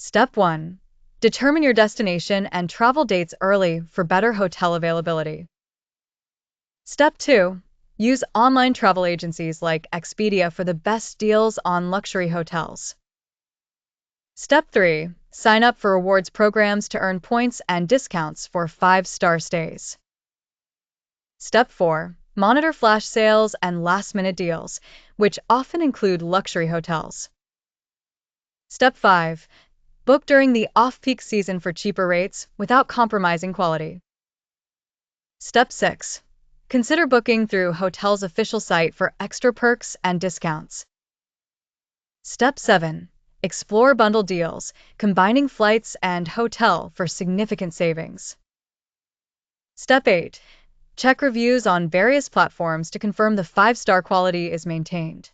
Step 1. Determine your destination and travel dates early for better hotel availability. Step 2. Use online travel agencies like Expedia for the best deals on luxury hotels. Step 3. Sign up for rewards programs to earn points and discounts for 5-star stays. Step 4. Monitor flash sales and last-minute deals, which often include luxury hotels. Step 5. Book during the off-peak season for cheaper rates without compromising quality. Step 6. Consider booking through hotel's official site for extra perks and discounts. Step 7. Explore bundle deals, combining flights and hotel for significant savings. Step 8. Check reviews on various platforms to confirm the 5-star quality is maintained.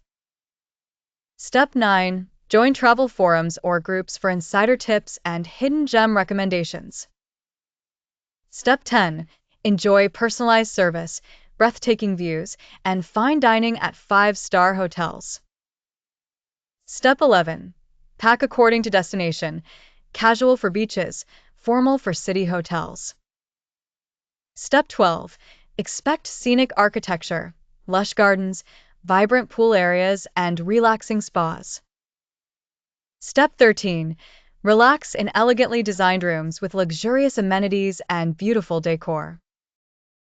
Step 9. Join travel forums or groups for insider tips and hidden gem recommendations. Step 10. Enjoy personalized service, breathtaking views, and fine dining at 5-star hotels. Step 11. Pack according to destination, casual for beaches, formal for city hotels. Step 12. Expect scenic architecture, lush gardens, vibrant pool areas, and relaxing spas. Step 13. Relax in elegantly designed rooms with luxurious amenities and beautiful decor.